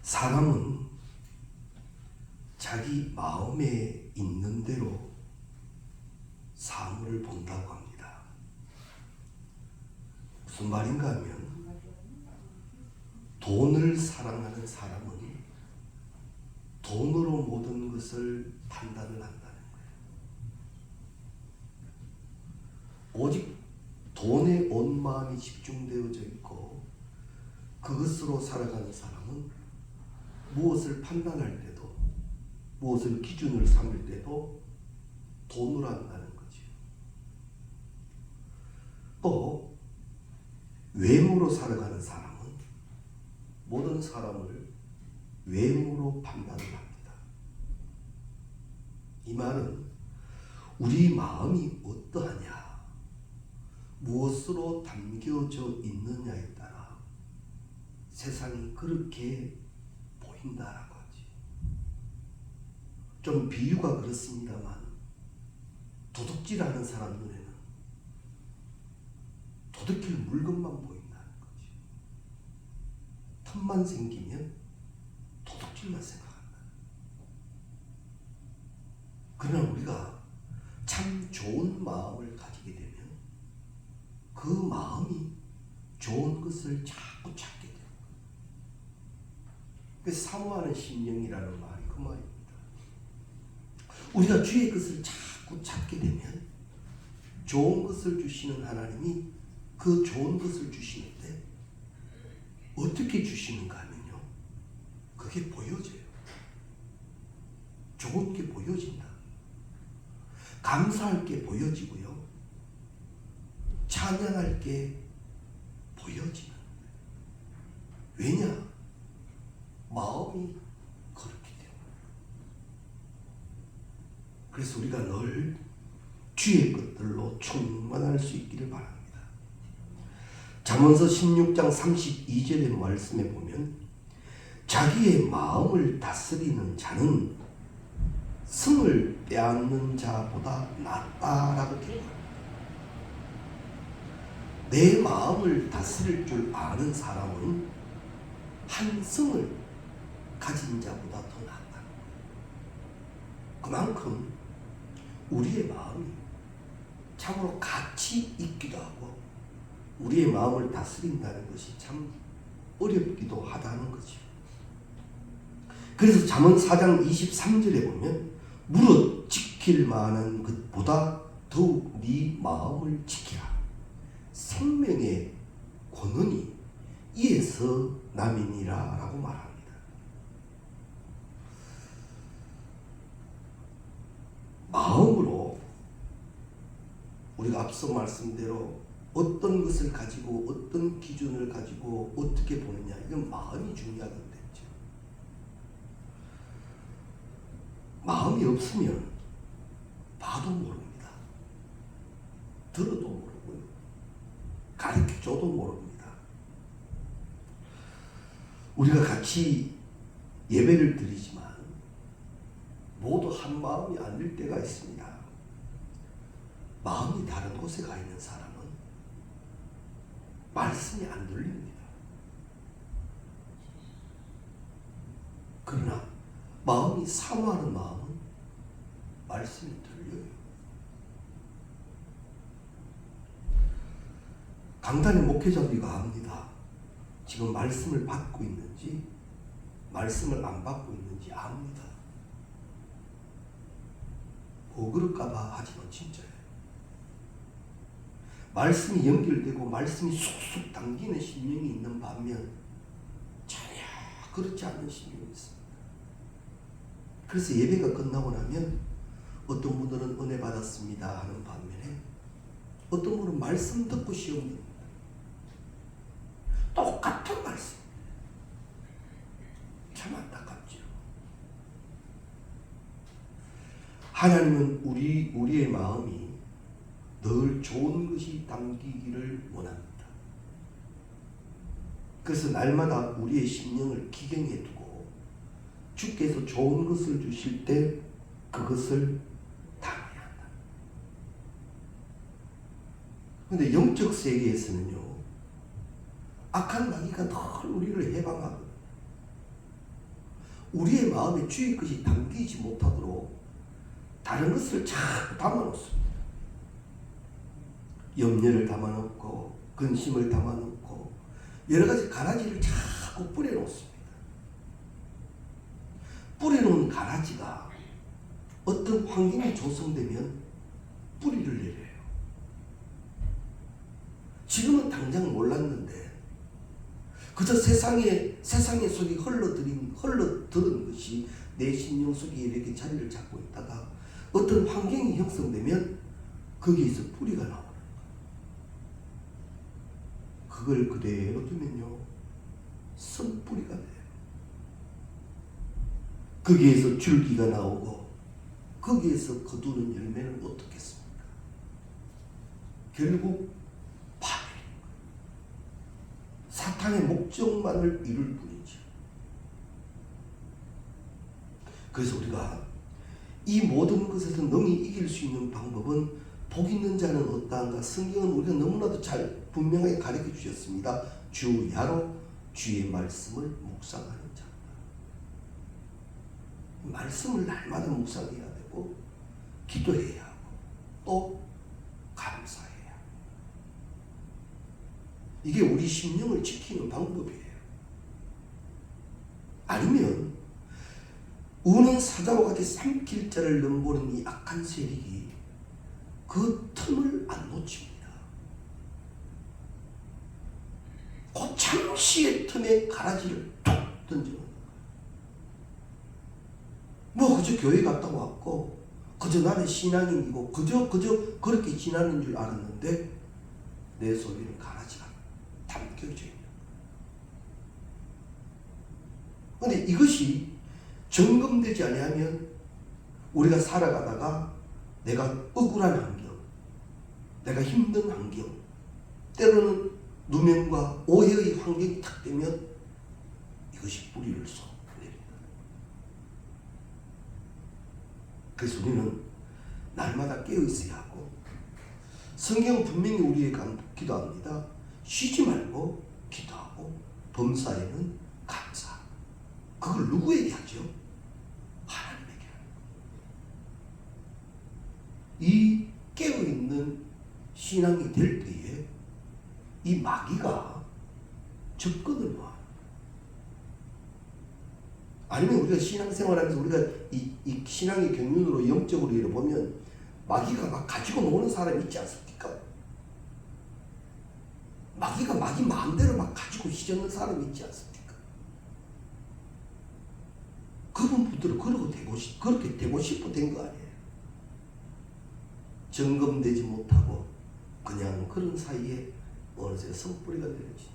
사람은 자기 마음에 있는 대로 사물을 본다고 합니다. 무슨 말인가 하면 돈을 사랑하는 사람은 돈으로 모든 것을 판단을 한다는 거예요. 오직 돈에 온 마음이 집중되어져 있고 그것으로 살아가는 사람은 무엇을 판단할 때도 무엇을 기준을 삼을 때도 돈으로 한다는 거죠. 또 외모로 살아가는 사람은 모든 사람을 외모로 판단을 합니다. 이 말은 우리 마음이 어떠하냐, 무엇으로 담겨져 있느냐에 따라 세상이 그렇게 보인다라고 하지. 좀 비유가 그렇습니다만 도둑질하는 사람 눈에는 도둑질 물건만 보인다는 거지. 틈만 생기면 도둑질만 생각한다. 그러나 우리가 참 좋은 마음을 가지게 되면 그 마음이 좋은 것을 자꾸 찾게 돼요. 그래서 사모하는 심령이라는 말이 그 말입니다. 우리가 주의 것을 자꾸 찾게 되면 좋은 것을 주시는 하나님이 그 좋은 것을 주시는데 어떻게 주시는가 하면요, 그게 보여져요. 좋은 게 보여진다. 감사할 게 보여지고요, 찬양할 게 보여지는 거예요. 왜냐? 마음이 그렇게 돼요. 그래서 우리가 늘 주의 것들로 충만할 수 있기를 바랍니다. 잠언서 16장 32절의 말씀에 보면 자기의 마음을 다스리는 자는 성을 빼앗는 자보다 낫다라고 되어 있습니다. 내 마음을 다스릴 줄 아는 사람은 한 성을 가진 자보다 더 낫다. 그만큼 우리의 마음이 참으로 가치 있기도 하고 우리의 마음을 다스린다는 것이 참 어렵기도 하다는 거죠. 그래서 잠언 4장 23절에 보면 무릇 지킬 만한 것보다 더욱 네 마음을 지키라. 생명의 권능이 이에서 남이니라 라고 말합니다. 마음으로 우리가 앞서 말씀대로 어떤 것을 가지고 어떤 기준을 가지고 어떻게 보느냐, 이건 마음이 중요하겠죠. 마음이 없으면 봐도 모릅니다. 들어도 모르고요, 가르쳐줘도 모릅니다. 우리가 같이 예배를 드리지만 모두 한 마음이 아닐 때가 있습니다. 마음이 다른 곳에 가 있는 사람은 말씀이 안 들립니다. 그러나 마음이 사모하는 마음은 말씀이 들려요. 강단의 목회자들이가 압니다. 지금 말씀을 받고 있는지 말씀을 안 받고 있는지 압니다. 뭐 그럴까봐 하지만 진짜예요. 말씀이 연결되고 말씀이 쑥쑥 당기는 심령이 있는 반면 전혀 그렇지 않는 심령이 있습니다. 그래서 예배가 끝나고 나면 어떤 분들은 은혜 받았습니다 하는 반면에 어떤 분은 말씀 듣고 시험 듭니다. 똑같은 말씀. 참 안타깝죠. 하나님은 우리의 마음이 늘 좋은 것이 담기기를 원합니다. 그래서 날마다 우리의 심령을 기경해 두고 주께서 좋은 것을 주실 때 그것을 당해야 한다. 그런데 영적 세계에서는요, 악한 마귀가 늘 우리를 해방하거든요. 우리의 마음에 주의 것이 담기지 못하도록 다른 것을 자꾸 담아놓습니다. 염려를 담아놓고 근심을 담아놓고 여러 가지 가라지를 자꾸 뿌려놓습니다. 뿌려놓은 가라지가 어떤 환경이 조성되면 뿌리를 내려요. 지금은 당장 몰랐는데 그저 세상의 속에 흘러들은 것이 내 심령 속에 이렇게 자리를 잡고 있다가 어떤 환경이 형성되면 거기에서 뿌리가 나오는 거예요. 그걸 그대로 두면요, 선뿌리가 돼요. 거기에서 줄기가 나오고 거기에서 거두는 열매는 어떻겠습니까? 결국 파멸인 거예요. 사탄의 목적만을 이룰 뿐이죠. 그래서 우리가 이 모든 것에서 능히 이길 수 있는 방법은 복 있는 자는 어떠한가? 성경은 우리가 너무나도 잘 분명하게 가르쳐 주셨습니다. 주야로 주의 말씀을 묵상하는 자. 말씀을 날마다 묵상해야 되고 기도해야 하고 또 감사해야 하고. 이게 우리 심령을 지키는 방법이에요. 아니면 우는 사자와 같이 삼킬 자를 넘보는 이 악한 세력이 그 틈을 안 놓칩니다. 그 잠시의 틈에 가라지를 툭 던져놓는 거예요. 뭐 그저 교회 갔다 왔고 그저 나는 신앙인이고 그저 그렇게 지나는 줄 알았는데 내 속에는 가라지가 담겨져 있는 거예요. 그런데 이것이 점검되지 아니하면 우리가 살아가다가 내가 억울한 환경, 내가 힘든 환경, 때로는 누명과 오해의 환경이 탁 되면 이것이 뿌리를 쏟아냅니다. 그래서 우리는 날마다 깨어 있어야 하고, 성경은 분명히 우리에게 기도합니다. 쉬지 말고 기도하고 범사에는 감사. 그걸 누구에게 하죠? 하나님에게 하는 거예요. 이 깨어있는 신앙이 될 때에 이 마귀가 접근을 놔요. 아니면 우리가 신앙생활하면서 우리가 이 신앙의 경륜으로 영적으로 이를 보면 마귀가 막 가지고 노는 사람이 있지 않습니까? 마귀가 마귀 마음대로 막 가지고 시저는 사람이 있지 않습니까? 그분들은 그렇게 되고 싶어 된 거 아니에요. 점검되지 못하고 그냥 그런 사이에 어느새 성뿌리가 되는지.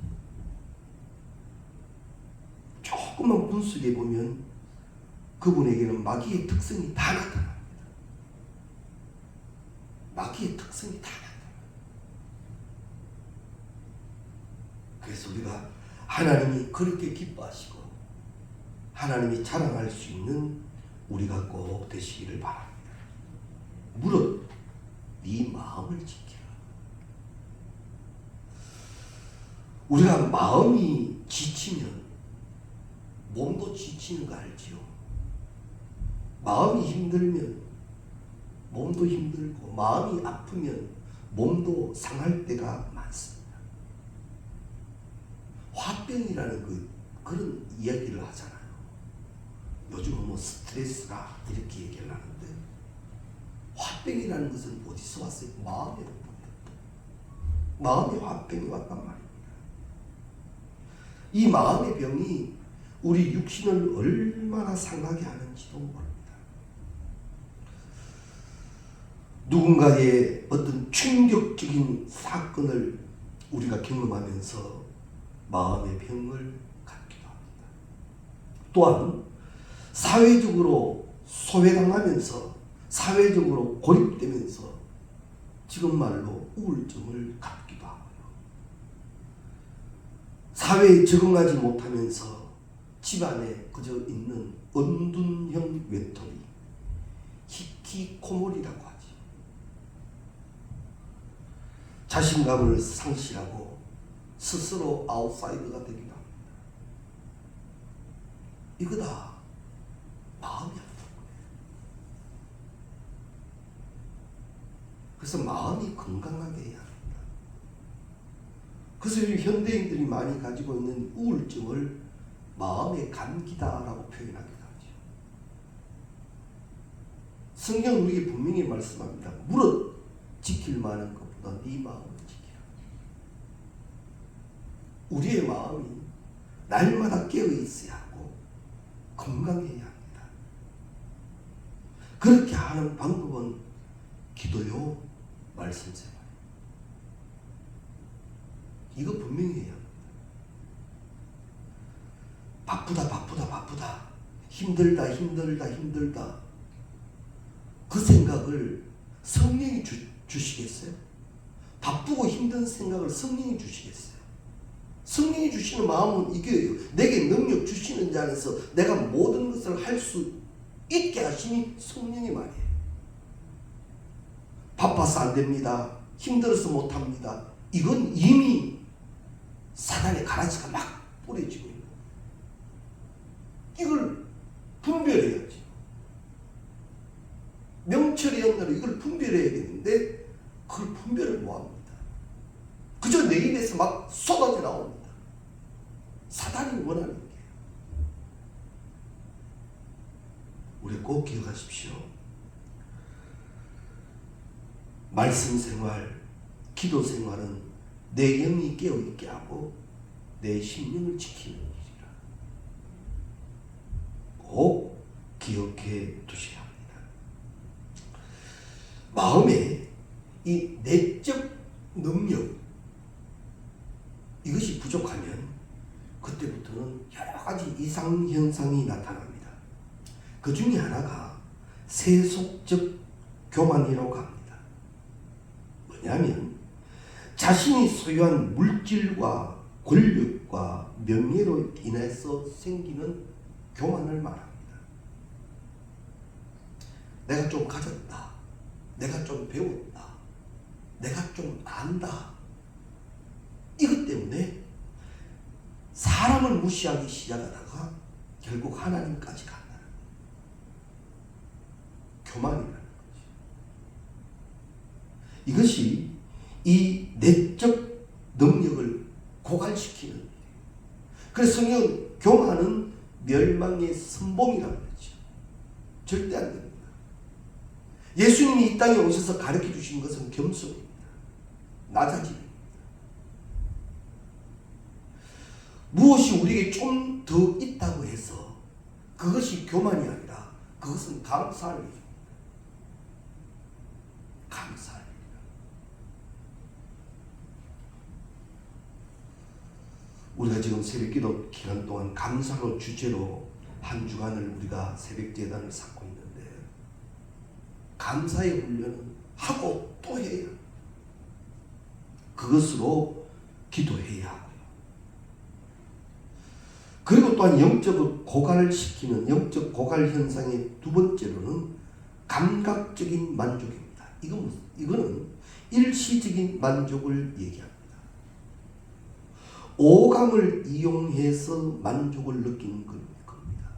조금만 분석해 보면 그분에게는 마귀의 특성이 다 나타납니다. 마귀의 특성이 다 나타납니다. 그래서 우리가 하나님이 그렇게 기뻐하시고 하나님이 자랑할 수 있는 우리가 꼭 되시기를 바랍니다. 무릇 네 마음을 지키라. 우리가 마음이 지치면 몸도 지치는 거 알지요? 마음이 힘들면 몸도 힘들고 마음이 아프면 몸도 상할 때가 많습니다. 화병이라는 그런 이야기를 하잖아요. 요즘은 뭐 스트레스라 이렇게 얘기를 하는데 화병이라는 것은 어디서 왔어요? 마음에로부터. 마음의 화병이 왔단 말입니다. 이 마음의 병이 우리 육신을 얼마나 상하게 하는지도 모릅니다. 누군가의 어떤 충격적인 사건을 우리가 경험하면서 마음의 병을 갖기도 합니다. 또한 사회적으로 소외당하면서 사회적으로 고립되면서 지금 말로 우울증을 갖기도 하고요. 사회에 적응하지 못하면서 집안에 그저 있는 은둔형 외톨이, 히키코모리라고 하죠. 자신감을 상실하고 스스로 아웃사이더가 되기도 합니다. 이거다 마음이 아픈 거예요. 그래서 마음이 건강하게 해야 합니다. 그래서 현대인들이 많이 가지고 있는 우울증을 마음의 감기다라고 표현하기도 하죠. 성경은 우리에게 분명히 말씀합니다. 무릇 지킬 만한 것보다 네 마음을 지키라. 우리의 마음이 날마다 깨어 있어야 하고 건강해야 합니다. 그렇게 하는 방법은 기도요, 말씀 생활. 이거 분명히 해야 합니다. 바쁘다. 힘들다. 그 생각을 성령이 주시겠어요? 바쁘고 힘든 생각을 성령이 주시겠어요? 성령이 주시는 마음은 이게요. 내게 능력 주시는 자 안에서 내가 모든 것을 할 수 있게 하심이 성령의 말이에요. 바빠서 안 됩니다. 힘들어서 못 합니다. 이건 이미 사단의 가라지가 막 뿌려지고 있는 거예요. 이걸 분별해야지. 명철의 연날에 이걸 분별해야 되는데 그걸 분별을 못합니다. 그저 내 입에서 막 쏟아져 나옵니다. 사단이 원하는 게. 우리 꼭 기억하십시오. 말씀 생활, 기도 생활은 내 영이 깨어있게 하고 내 심령을 지키는 일이라. 꼭 기억해 두셔야 합니다. 마음의 이 내적 능력, 이것이 부족하면 그때부터는 여러 가지 이상 현상이 나타납니다. 그 중에 하나가 세속적 교만이라고 합니다. 뭐냐면 자신이 소유한 물질과 권력과 명예로 인해서 생기는 교만을 말합니다. 내가 좀 가졌다. 내가 좀 배웠다. 내가 좀 안다. 이것 때문에 사람을 무시하기 시작하다가 결국 하나님까지 간다는 거예요. 교만이라는 거죠. 이것이 이 내적 능력을 고갈시키는 일이에요. 그래서 성경은 교만은 멸망의 선봉이라고 그러죠. 절대 안 됩니다. 예수님이 이 땅에 오셔서 가르쳐 주신 것은 겸손입니다. 낮아짐입니다. 무엇이 우리에게 좀 더 있다고 해서 그것이 교만이 아니라 그것은 감사할 일입니다. 감사할 일입니다. 우리가 지금 새벽기도 기간 동안 감사로 주제로 한 주간을 우리가 새벽제단을 쌓고 있는데 감사의 훈련은 하고 또 해야 그것으로 기도해야 하고요. 그리고 또한 영적을 고갈시키는 영적 고갈 현상의 두 번째로는 감각적인 만족입니다. 이거는 일시적인 만족을 얘기합니다. 오감을 이용해서 만족을 느끼는 겁니다.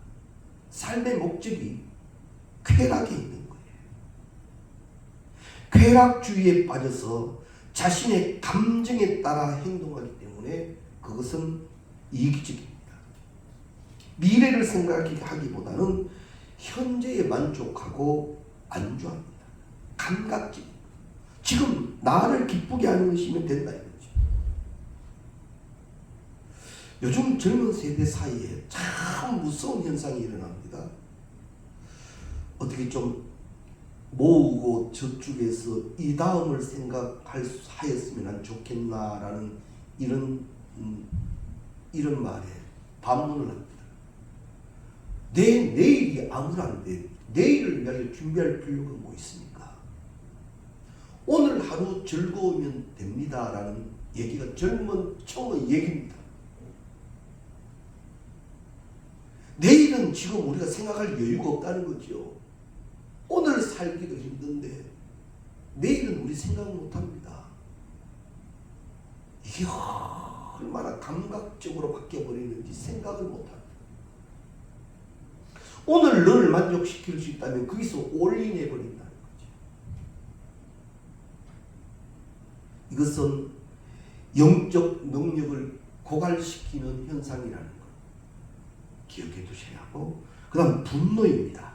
삶의 목적이 쾌락에 있는 거예요. 쾌락주의에 빠져서 자신의 감정에 따라 행동하기 때문에 그것은 이기적입니다. 미래를 생각하기보다는 현재에 만족하고 안주합니다. 감각적. 지금 나를 기쁘게 하는 것이면 된다 이거죠. 요즘 젊은 세대 사이에 참 무서운 현상이 일어납니다. 어떻게 좀 모으고 저쪽에서 이 다음을 생각하였으면 좋겠나라는 이런 말에 반문을 합니다. 내 내일이 암울한데 내일을 위하여 준비할 필요가 뭐 있습니까? 오늘 하루 즐거우면 됩니다라는 얘기가 젊은 청의 얘기입니다. 내일은 지금 우리가 생각할 여유가 없다는 거죠. 오늘 살기도 힘든데 내일은 우리 생각 못합니다. 이게 얼마나 감각적으로 바뀌어버리는지 생각을 못합니다. 오늘 너를 만족시킬 수 있다면 거기서 올인해버린다는 거죠. 이것은 영적 능력을 고갈시키는 현상이라는 것 기억해 두셔야 하고, 그 다음 분노입니다.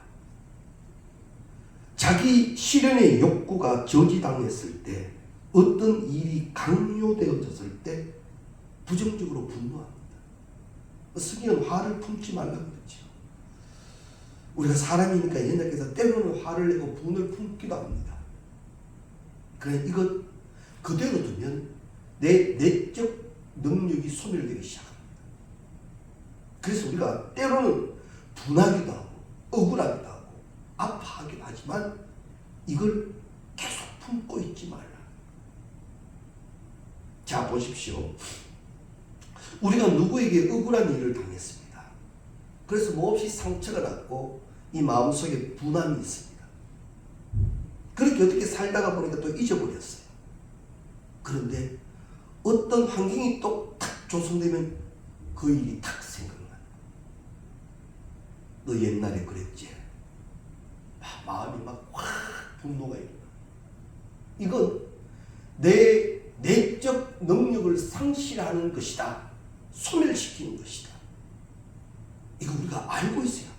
자기 실현의 욕구가 저지당했을 때, 어떤 일이 강요되어졌을 때 부정적으로 분노합니다. 성경은 화를 품지 말라고 그랬죠. 우리가 사람이니까 옛날에서 때로는 화를 내고 분을 품기도 합니다. 그래, 이것 그대로 두면 내 내적 능력이 소멸되기 시작합니다. 그래서 우리가 때로는 분하기도 하고 억울하기도 하고 아파하기도 하지만 이걸 계속 품고 있지 말라. 자, 보십시오. 우리가 누구에게 억울한 일을 당했습니다. 그래서 몹시 상처가 났고 이 마음속에 분함이 있습니다. 그렇게 어떻게 살다가 보니까 또 잊어버렸어요. 그런데 어떤 환경이 또 탁 조성되면 그 일이 탁 생각나요. 너 옛날에 그랬지? 마음이 막 확 분노가 일어나. 이건 내 내적 능력을 상실하는 것이다. 소멸시키는 것이다. 이거 우리가 알고 있어요.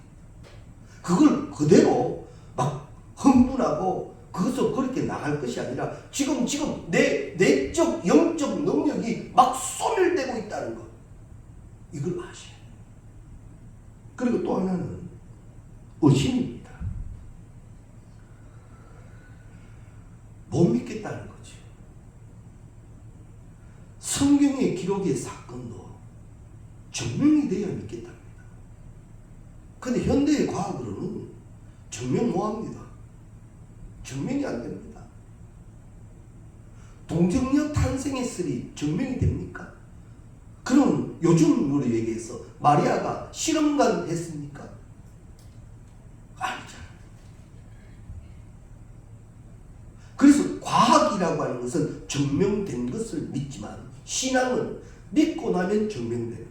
그걸 그대로 막 흥분하고 그것을 그렇게 나갈 것이 아니라 지금 내 내적 영적 능력이 막 소멸되고 있다는 것, 이걸 아셔야 돼요. 그리고 또 하나는 의심입니다. 못 믿겠다는 거죠. 성경의 기록의 사건도 증명이 돼야 믿겠답니다. 근데 현대의 과학으로는 증명 못합니다. 증명이 안 됩니다. 동정녀 탄생했으니 증명이 됩니까? 그럼 요즘으로 얘기해서 마리아가 실험관 했습니까? 아니잖아요. 그래서 과학이라고 하는 것은 증명된 것을 믿지만 신앙은 믿고 나면 증명되는 거예요.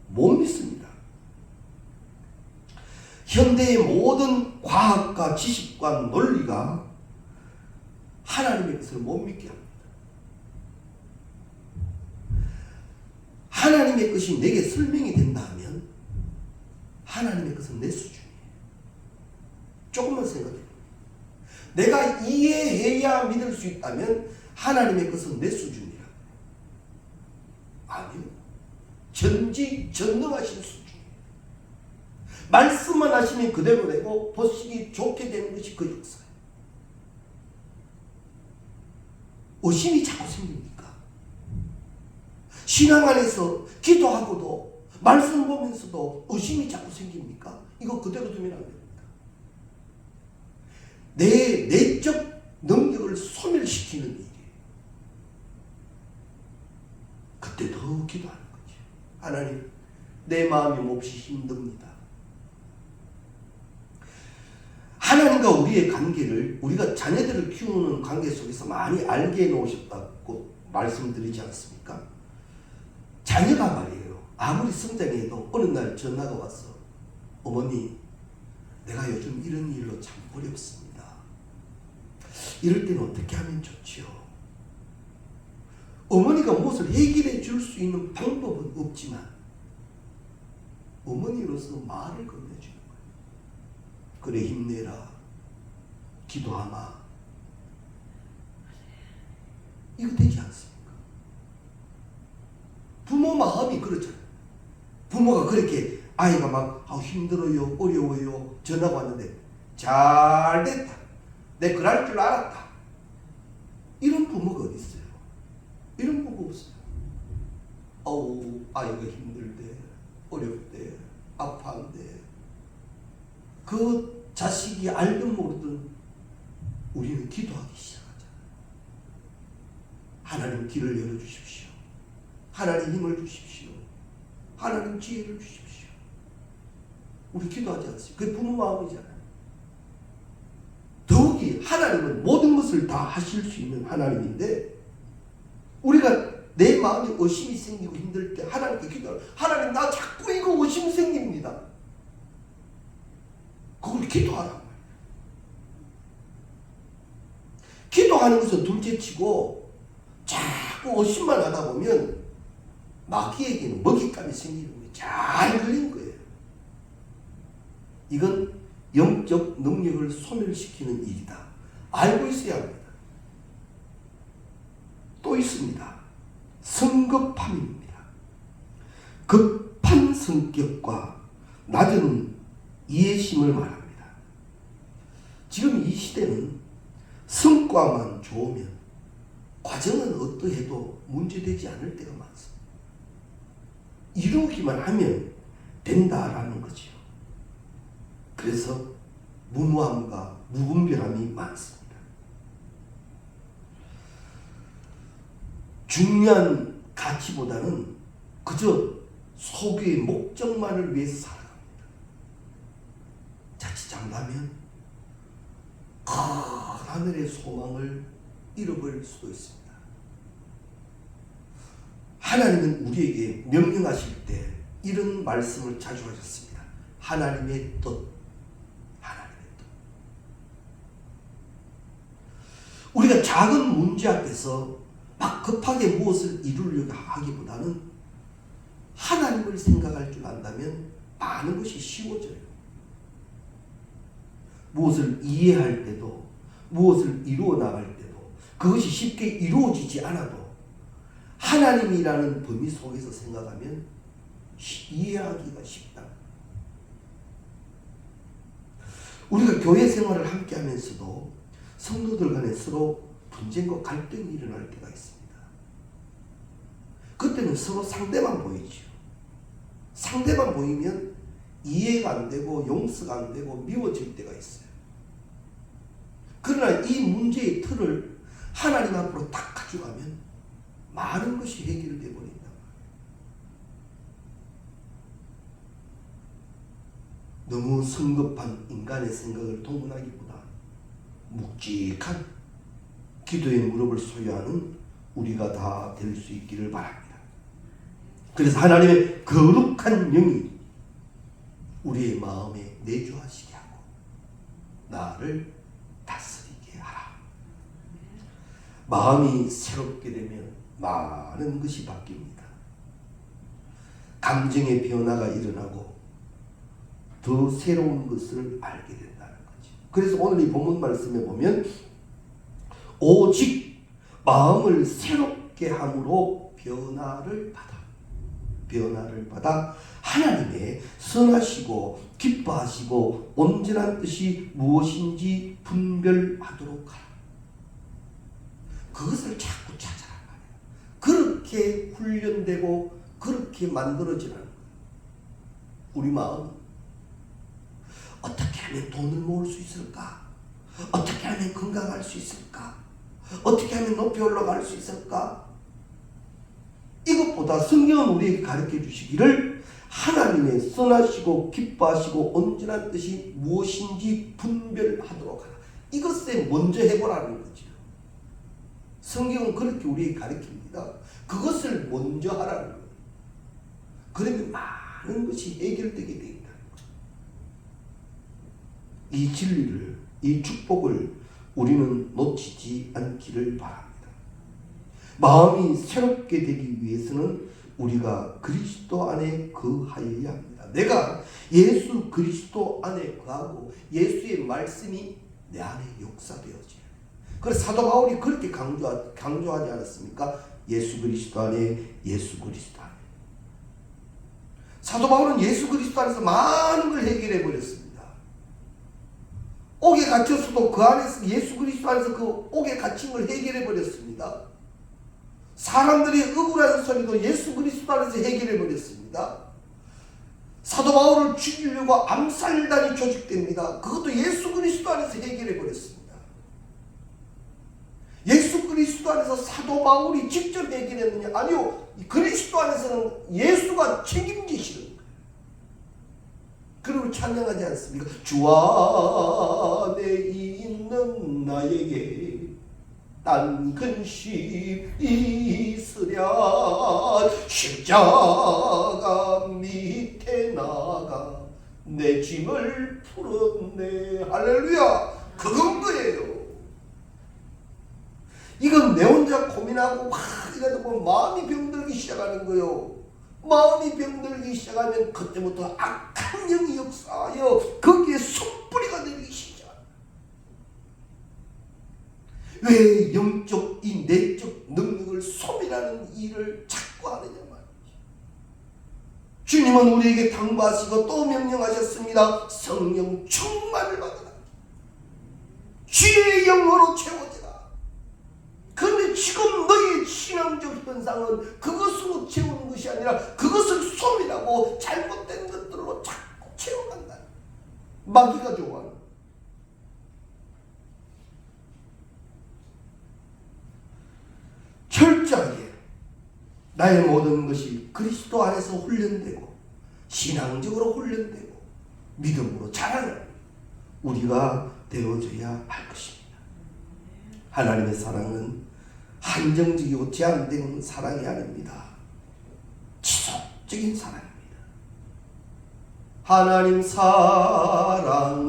못 믿습니다. 현대의 모든 과학과 지식과 논리가 하나님의 것을 못 믿게 합니다. 하나님의 것이 내게 설명이 된다 하면 하나님의 것은 내 수준이에요. 조금만 생각해요. 내가 이해해야 믿을 수 있다면 하나님의 것은 내 수준이라. 아니요. 전지전능하신 수준. 말씀만 하시면 그대로 되고 보시기 좋게 되는 것이 그 역사예요. 의심이 자꾸 생깁니까? 신앙 안에서 기도하고도 말씀 보면서도 의심이 자꾸 생깁니까? 이거 그대로 두면 안 됩니다. 내 내적 능력을 소멸시키는 일이에요. 그때 더 기도하는 거죠. 하나님, 내 마음이 몹시 힘듭니다. 하나님과 우리의 관계를 우리가 자녀들을 키우는 관계 속에서 많이 알게 해놓으셨다고 말씀드리지 않습니까? 자녀가 말이에요. 아무리 성장해도 어느 날 전화가 왔어. 어머니, 내가 요즘 이런 일로 참 어렵습니다. 이럴 때는 어떻게 하면 좋지요? 어머니가 무엇을 해결해 줄 수 있는 방법은 없지만 어머니로서 말을 건네주는 거예요. 그래, 힘내라. 기도하마. 이거 되지 않습니까? 부모 마음이 그렇잖아요. 부모가 그렇게 아이가 막 힘들어요, 어려워요, 전화가 왔는데 잘 됐다. 내 그럴 줄 알았다. 이런 부모가 어디 있어요? 이런 부모 없어요. 아이가 힘들대, 어렵대, 아파한데 그 자식이 알든 모르든 우리는 기도하기 시작하잖아요. 하나님 길을 열어주십시오. 하나님 힘을 주십시오. 하나님 지혜를 주십시오. 우리 기도하지 않습니까? 그게 부모 마음이잖아요. 더욱이 하나님은 모든 것을 다 하실 수 있는 하나님인데 우리가 내 마음에 의심이 생기고 힘들 때 하나님께 기도하라. 하나님, 나 자꾸 이거 의심 생깁니다. 기도하란 말이에요. 기도하는 것은 둘째치고 자꾸 의심만 하다 보면 마귀에게는 먹잇감이 생기는 거예요. 잘 걸린 거예요. 이건 영적 능력을 소멸시키는 일이다. 알고 있어야 합니다. 또 있습니다. 성급함입니다. 급한 성격과 낮은 이해심을 말합니다. 지금 이 시대는 성과만 좋으면 과정은 어떠해도 문제되지 않을 때가 많습니다. 이루기만 하면 된다라는 거죠. 그래서 무모함과 무분별함이 많습니다. 중요한 가치보다는 그저 소유의 목적만을 위해서 살아갑니다. 자칫 잘못하면 큰 하늘의 소망을 잃어버릴 수도 있습니다. 하나님은 우리에게 명령하실 때 이런 말씀을 자주 하셨습니다. 하나님의 뜻, 하나님의 뜻. 우리가 작은 문제 앞에서 막 급하게 무엇을 이루려고 하기보다는 하나님을 생각할 줄 안다면 많은 것이 쉬워져요. 무엇을 이해할 때도, 무엇을 이루어 나갈 때도 그것이 쉽게 이루어지지 않아도 하나님이라는 범위 속에서 생각하면 이해하기가 쉽다. 우리가 교회 생활을 함께 하면서도 성도들 간에 서로 분쟁과 갈등이 일어날 때가 있습니다. 그때는 서로 상대만 보이죠. 상대만 보이면 이해가 안 되고 용서가 안 되고 미워질 때가 있어요. 그러나 이 문제의 틀을 하나님 앞으로 딱 가져가면 많은 것이 해결되어 버린다. 너무 성급한 인간의 생각을 동원하기보다 묵직한 기도의 무릎을 소유하는 우리가 다 될 수 있기를 바랍니다. 그래서 하나님의 거룩한 영이 우리의 마음에 내주하시게 하고 나를 다스리게 하라. 마음이 새롭게 되면 많은 것이 바뀝니다. 감정의 변화가 일어나고 더 새로운 것을 알게 된다는 거죠. 그래서 오늘 이 본문 말씀에 보면 오직 마음을 새롭게 함으로 변화를 받아 하나님의 선하시고 기뻐하시고 온전한 뜻이 무엇인지 분별하도록 하라. 그것을 자꾸 찾아라 말이에요. 그렇게 훈련되고 그렇게 만들어지는 거예요. 우리 마음 어떻게 하면 돈을 모을 수 있을까? 어떻게 하면 건강할 수 있을까? 어떻게 하면 높이 올라갈 수 있을까? 이것보다 성경은 우리에게 가르쳐 주시기를 하나님의 선하시고 기뻐하시고 온전한 뜻이 무엇인지 분별하도록 하라. 이것에 먼저 해보라는 거죠. 성경은 그렇게 우리에게 가르칩니다. 그것을 먼저 하라는 거예요. 그러면 많은 것이 해결되게 된다. 이 진리를, 이 축복을 우리는 놓치지 않기를 바랍니다. 마음이 새롭게 되기 위해서는 우리가 그리스도 안에 거하여야 합니다. 내가 예수 그리스도 안에 거하고 예수의 말씀이 내 안에 역사되어져요. 그래서 사도 바울이 그렇게 강조하지 않았습니까? 예수 그리스도 안에, 예수 그리스도 안에. 사도 바울은 예수 그리스도 안에서 많은 걸 해결해 버렸습니다. 옥에 갇혔어도 그 안에서 예수 그리스도 안에서 그 옥에 갇힌 걸 해결해 버렸습니다. 사람들이 억울한 소리도 예수 그리스도 안에서 해결해 버렸습니다. 사도 바울을 죽이려고 암살단이 조직됩니다. 그것도 예수 그리스도 안에서 해결해 버렸습니다. 예수 그리스도 안에서 사도 바울이 직접 해결했느냐? 아니요. 그리스도 안에서는 예수가 책임지시는 거예요. 그리고 찬양하지 않습니까? 주 안에 있는 나에게 딴 근심 있으랴 십자가 밑에 나가 내 짐을 풀었네. 할렐루야. 그건 거예요. 이건 내 혼자 고민하고 이러다 보면 마음이 병들기 시작하는 거예요. 마음이 병들기 시작하면 그때부터 악한 영이 역사하여 거기에 숯불이가 되기 시작. 왜 영적 이 내적 능력을 소멸하는 일을 자꾸 하느냐 말이지. 주님은 우리에게 당부하시고 또 명령하셨습니다. 성령 충만을 받으라. 주의 영으로 채워지라. 그런데 지금 너의 신앙적 현상은 그것으로 채우는 것이 아니라 그것을 소멸하고 잘못된 것들로 자꾸 채워간다. 마귀가 좋아하는. 철저하게 나의 모든 것이 그리스도 안에서 훈련되고 신앙적으로 훈련되고 믿음으로 자라는 우리가 되어져야 할 것입니다. 하나님의 사랑은 한정적이고 제한된 사랑이 아닙니다. 지속적인 사랑입니다. 하나님 사랑은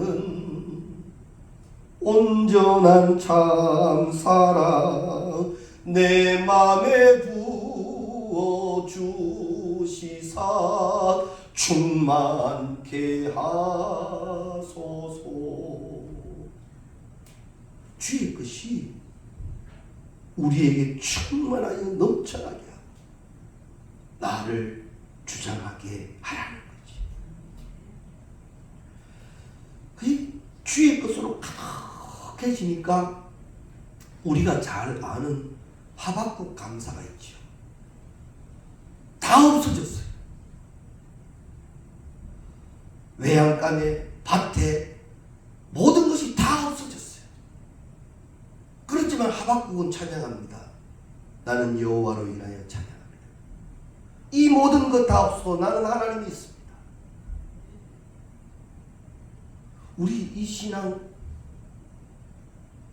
온전한 참 사랑 내 맘에 부어 주시사 충만케 하소서. 주의 것이 우리에게 충만하여 넘쳐나게 하고 나를 주장하게 하라는 거지. 그 주의 것으로 가득해지니까 우리가 잘 아는 하박국 감사가 있죠. 다 없어졌어요. 외양간에 밭에 모든 것이 다 없어졌어요. 그렇지만 하박국은 찬양합니다. 나는 여호와로 인하여 찬양합니다. 이 모든 것 다 없어도 나는 하나님이 있습니다. 우리 이 신앙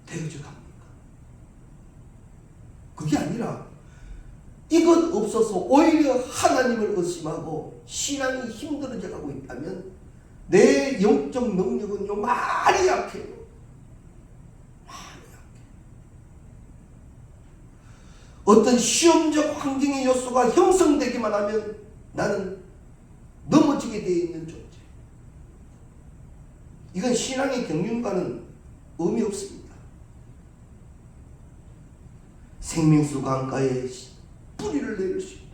되어져 갑니까? 그게 아니라 이것 없어서 오히려 하나님을 의심하고 신앙이 힘들어져 가고 있다면 내 영적 능력은 많이 약해요. 어떤 시험적 환경의 요소가 형성되기만 하면 나는 넘어지게 되어 있는 존재. 이건 신앙의 경륜과는 의미 없습니다. 생명수 강가에 뿌리를 내릴 수 있도록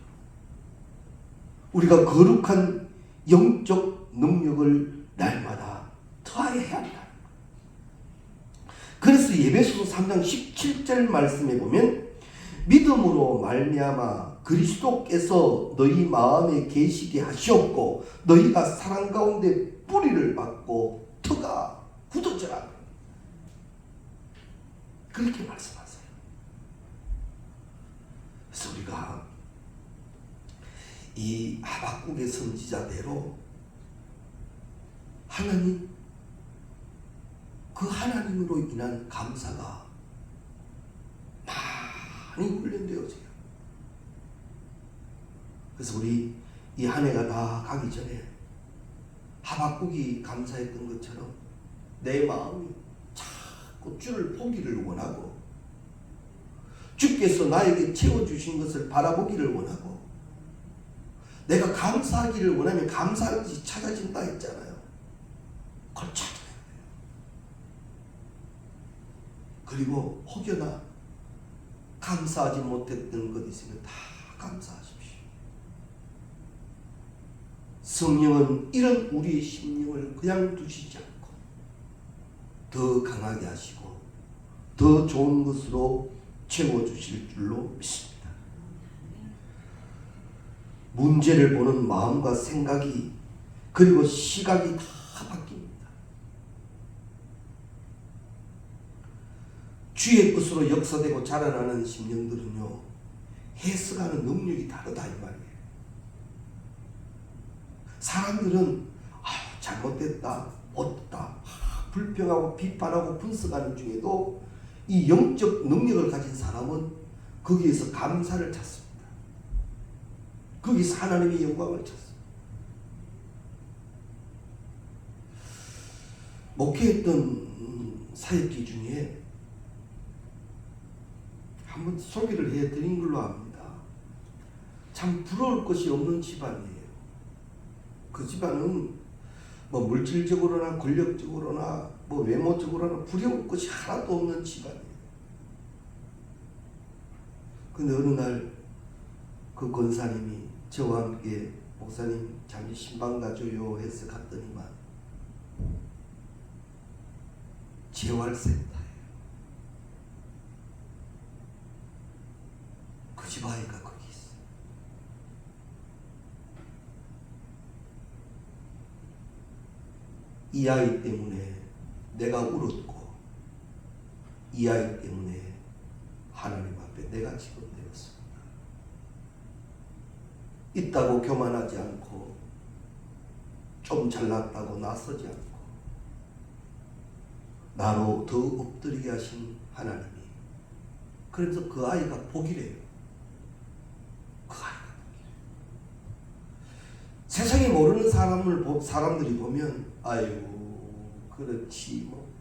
우리가 거룩한 영적 능력을 날마다 더해야 한다. 그래서 에베소서 3장 17절 말씀에 보면 믿음으로 말미암아 그리스도께서 너희 마음에 계시게 하시옵고 너희가 사랑 가운데 뿌리를 받고 터가 굳어져라. 그렇게 말씀하세요. 그래서 우리가 이 하박국의 선지자대로 하나님, 그 하나님으로 인한 감사가 많이 훈련되어져요. 그래서 우리 이 한 해가 다 가기 전에 하박국이 감사했던 것처럼 내 마음이 자꾸 주를 보기를 원하고 주께서 나에게 채워주신 것을 바라보기를 원하고 내가 감사하기를 원하면 감사하는 것이 찾아진다 했잖아요. 그걸 찾아야 돼요. 그리고 혹여나 감사하지 못했던 것 있으면 다 감사하십시오. 성령은 이런 우리의 심령을 그냥 두시지 않고 더 강하게 하시고 더 좋은 것으로 채워주실 줄로 믿습니다. 문제를 보는 마음과 생각이 그리고 시각이 다 바뀝니다. 주의 뜻으로 역사되고 자라나는 심령들은요, 해석하는 능력이 다르다 이 말이에요. 사람들은 잘못됐다, 못됐다, 불평하고 비판하고 분석하는 중에도 이 영적 능력을 가진 사람은 거기에서 감사를 찾습니다. 거기서 하나님의 영광을 찾습니다. 목회했던 사역지 중에 한번 소개를 해드린 걸로 압니다. 참 부러울 것이 없는 집안이에요. 그 집안은 뭐 물질적으로나 권력적으로나 뭐 외모적으로나 부러울 것이 하나도 없는 집안이에요. 근데 어느 날 그 권사님이 저와 함께 목사님 잠시 신방 가줘요 해서 갔더니만 재활센터예요. 그 집 아이가 거기 있어요. 이 아이 때문에 내가 울었고 이 아이 때문에 하나님 앞에 내가 지금 되었습니다. 있다고 교만하지 않고 좀 잘났다고 나서지 않고 나로 더 엎드리게 하신 하나님이 그래서 그 아이가 복이래요. 그 아이가 복이래요. 세상에 모르는 사람들이 보면 아유 그렇지 뭐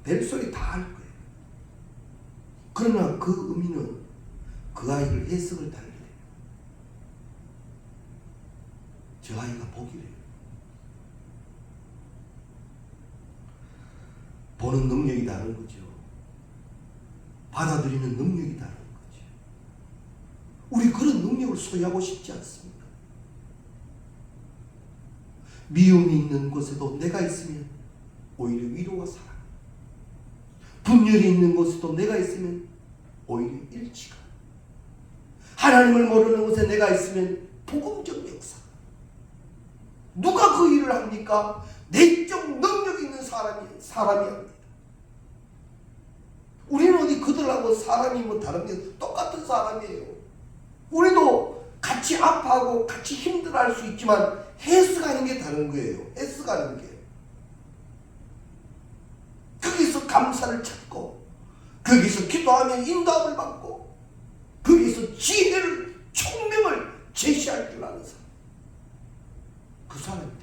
벨소리 다 할 거예요. 그러나 그 의미는 그 아이를 해석을 달리 저 아이가 복이래요. 보는 능력이 다른 거죠. 받아들이는 능력이 다른 거죠. 우리 그런 능력을 소유하고 싶지 않습니다. 미움이 있는 곳에도 내가 있으면 오히려 위로가 사랑, 분열이 있는 곳에도 내가 있으면 오히려 일치가, 하나님을 모르는 곳에 내가 있으면 복음적 역사. 누가 그 일을 합니까? 내적 능력 있는 사람이 합니다. 우리는 어디 그들하고 사람이 뭐 다른 게 똑같은 사람이에요. 우리도 같이 아파하고 같이 힘들어할 수 있지만 해석하는 게 다른 거예요. 해석하는 게. 거기서 감사를 찾고 거기서 기도하면 인도함을 받고 거기서 지혜를 총명을 제시할 줄 아는 사람. 그 사람이 돼야지.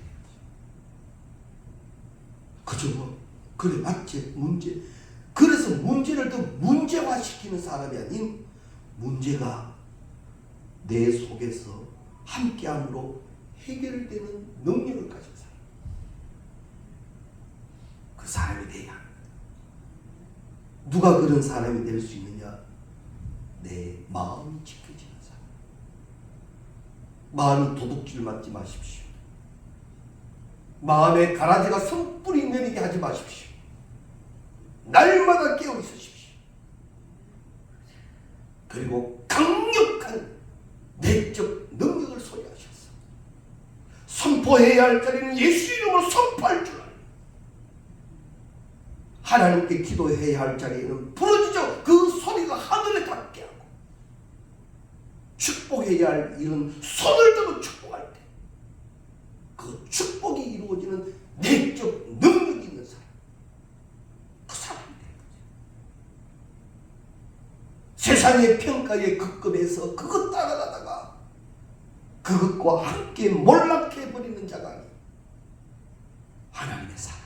그저 뭐 그래 맞지 문제. 그래서 문제를 더 문제화시키는 사람이 아닌 문제가 내 속에서 함께함으로 해결되는 능력을 가진 사람. 그 사람이 돼야 합니다. 누가 그런 사람이 될 수 있느냐? 내 마음이 지켜지는 사람. 마음이 도둑질 맞지 마십시오. 마음에 가라지가 손뿌리 내리게 하지 마십시오. 날마다 깨어 있으십시오. 그리고 강력한 내적 능력을 소유하셔서 선포해야 할 자리는 예수 이름으로 선포할 줄 알아요. 하나님께 기도해야 할 자리에는 부러지죠. 그 소리가 하늘에 닿게 하고 축복해야 할 일은 손을 들어 축복할 때 그 축복이 이루어지는 내적 능력이 있는 사람, 그 사람이 되는 거죠. 세상의 평가에 급급해서 그것 따라가다가 그것과 함께 몰락해버리는 자가 아니에요. 하나님의 사람,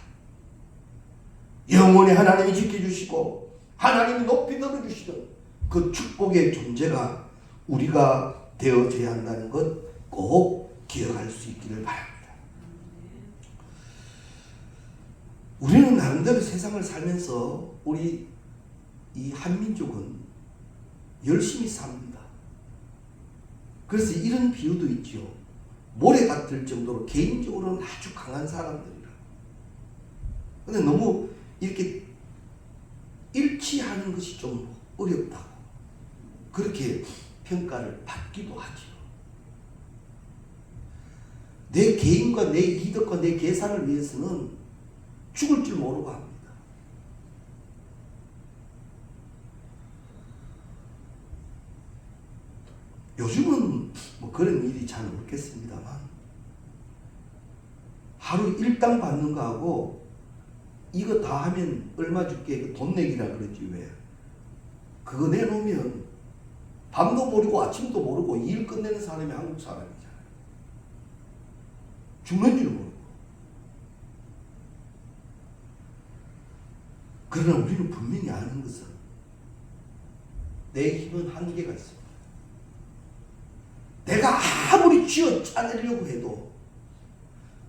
영원히 하나님이 지켜주시고 하나님이 높이 들어주시는 그 축복의 존재가 우리가 되어져야 한다는 것 꼭 기억할 수 있기를 바랍니다. 우리는 나름대로 세상을 살면서 우리 이 한민족은 열심히 삽니다. 그래서 이런 비유도 있죠. 모래 같을 정도로 개인적으로는 아주 강한 사람들이라. 근데 너무 이렇게 일치하는 것이 좀 어렵다고 그렇게 평가를 받기도 하죠. 내 개인과 내 이득과 내 계산을 위해서는 죽을 줄 모르고 합니다. 요즘은 뭐 그런 일이 잘 없겠습니다만 하루 일당 받는 거하고 이거 다 하면 얼마 줄게 돈 내기라 그러지 왜. 그거 내놓으면 밤도 모르고 아침도 모르고 일 끝내는 사람이 한국 사람이잖아요. 죽는 줄 모르고. 그러나 우리는 분명히 아는 것은 내 힘은 한계가 있습니다. 내가 아무리 쥐어 짜내려고 해도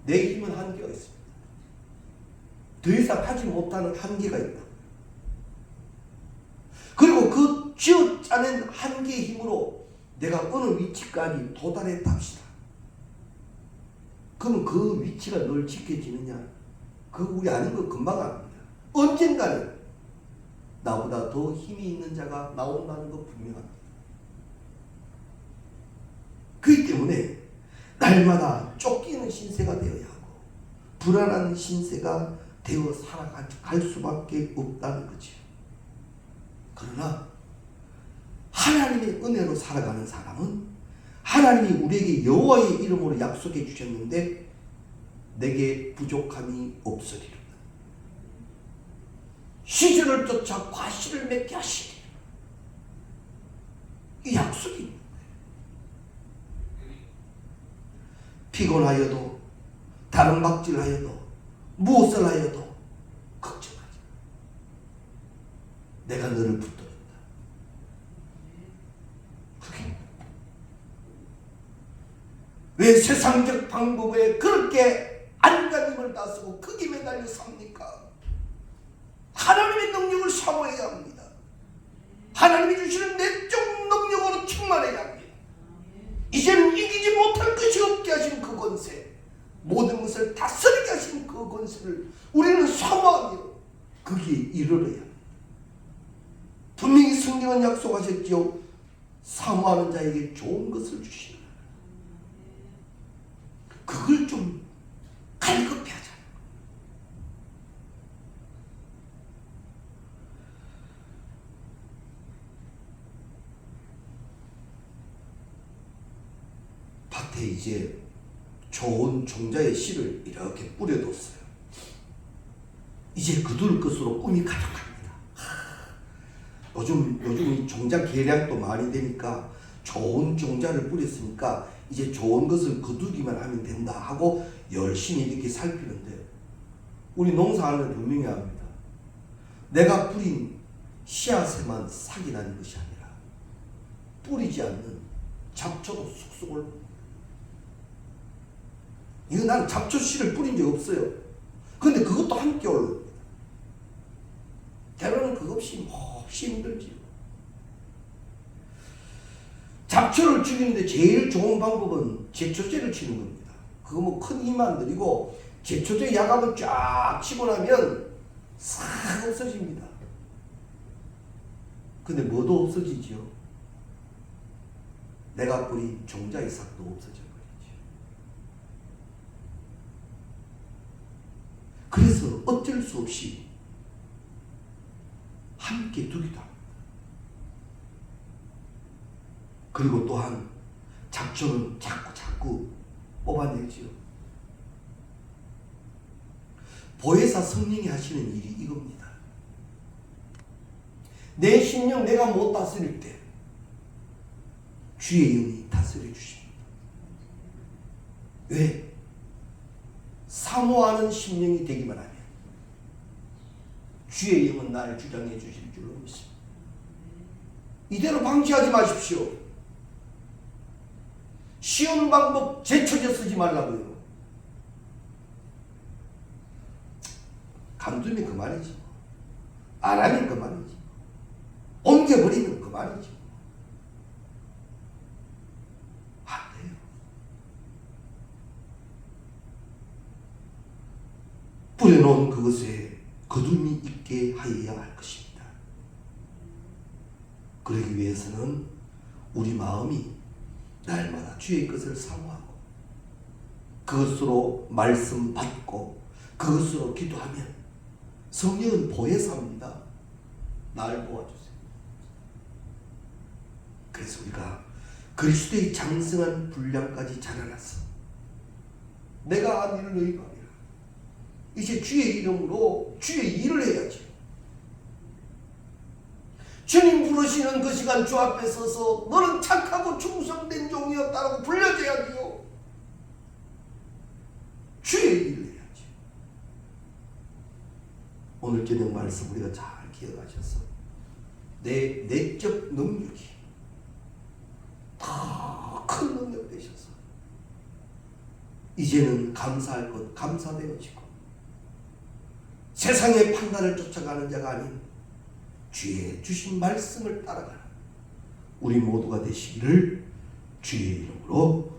내 힘은 한계가 있습니다. 더 이상 하지 못하는 한계가 있다. 그리고 그 쥐어 짜낸 한계의 힘으로 내가 어느 위치까지 도달했다 합시다. 그럼 그 위치가 늘 지켜지느냐? 그거 우리 아는 거 금방 압니다. 언젠가는 나보다 더 힘이 있는 자가 나온다는 거 분명합니다. 그렇기 때문에 날마다 쫓기는 신세가 되어야 하고 불안한 신세가 되어 살아갈 수밖에 없다는 거죠. 그러나 하나님의 은혜로 살아가는 사람은 하나님이 우리에게 여호와의 이름으로 약속해 주셨는데 내게 부족함이 없으리라. 시절을 쫓아 과실을 맺게 하시리라. 이 약속이 있는 거예요. 피곤하여도 다른 박질하여도 무엇을 하여도 걱정하지 마. 내가 너를 붙들었다. 그게 왜 세상적 방법에 그렇게 안간힘을 다쓰고 거기에 매달려 삽니까? 하나님의 능력을 사모해야 합니다. 하나님이 주시는 내적 능력으로 충만해야 합니다. 이제는 이기지 못할 것이 없게 하신 그 권세, 모든 것을 다스리게 하신 그 권세를 우리는 사모하며 거기에 이르러야 합니다. 분명히 성경은 약속하셨죠. 사모하는 자에게 좋은 것을 주시라. 그걸 좀 갈급히 하자. 밭에 이제 좋은 종자의 씨를 이렇게 뿌려뒀어요. 이제 그들 것으로 꿈이 가득합니다. 요즘 이 종자 계량도 많이 되니까 좋은 종자를 뿌렸으니까 이제 좋은 것을 거두기만 하면 된다 하고 열심히 이렇게 살피는데 우리 농사하는 분명히 합니다. 내가 뿌린 씨앗에만 삭이 나는 것이 아니라 뿌리지 않는 잡초도 쑥쑥 올라옵니다. 이거 난 잡초 씨를 뿌린 적 없어요. 근데 그것도 함께 올라옵니다. 때로는 그것 없이 몹시 힘들지요. 잡초를 죽이는데 제일 좋은 방법은 제초제를 치는 겁니다. 그거 뭐 큰 힘 안 들이고 제초제 약압을 쫙 치고 나면 싹 없어집니다. 근데 뭐도 없어지지요? 내가 뿌린 종자의 싹도 없어져 버리죠. 그래서 어쩔 수 없이 함께 두기도 합니다. 그리고 또한 잡초는 자꾸 뽑아내지요. 보혜사 성령이 하시는 일이 이겁니다. 내 심령 내가 못 다스릴 때 주의 영이 다스려 주십니다. 왜? 사모하는 심령이 되기만 하면 주의 영은 나를 주장해 주실 줄로 믿습니다. 이대로 방치하지 마십시오. 쉬운 방법 제초제 쓰지 말라고요. 감두면 그만이지. 안 하면 그만이지. 옮겨버리면 그만이지. 안 돼요. 뿌려놓은 그것에 거둠이 있게 하여야 할 것입니다. 그러기 위해서는 우리 마음이 날마다 주의 것을 사모하고 그것으로 말씀 받고 그것으로 기도하면 성령은 보혜사입니다. 날 도와주세요. 그래서 우리가 그리스도의 장성한 분량까지 자라나서 내가 한 일을 너희가 하리라. 이제 주의 이름으로 주의 일을 해야지. 주님 부르시는 그 시간 주 앞에 서서 너는 착하고 충성된 종이었다라고 불려줘야지요. 주의 일을 해야지. 오늘 저녁 말씀 우리가 잘 기억하셔서 내 내적 능력이 더 큰 능력 되셔서 이제는 감사할 것 감사되어지고 세상의 판단을 쫓아가는 자가 아닌 주의 주신 말씀을 따라가는 우리 모두가 되시기를 주의 이름으로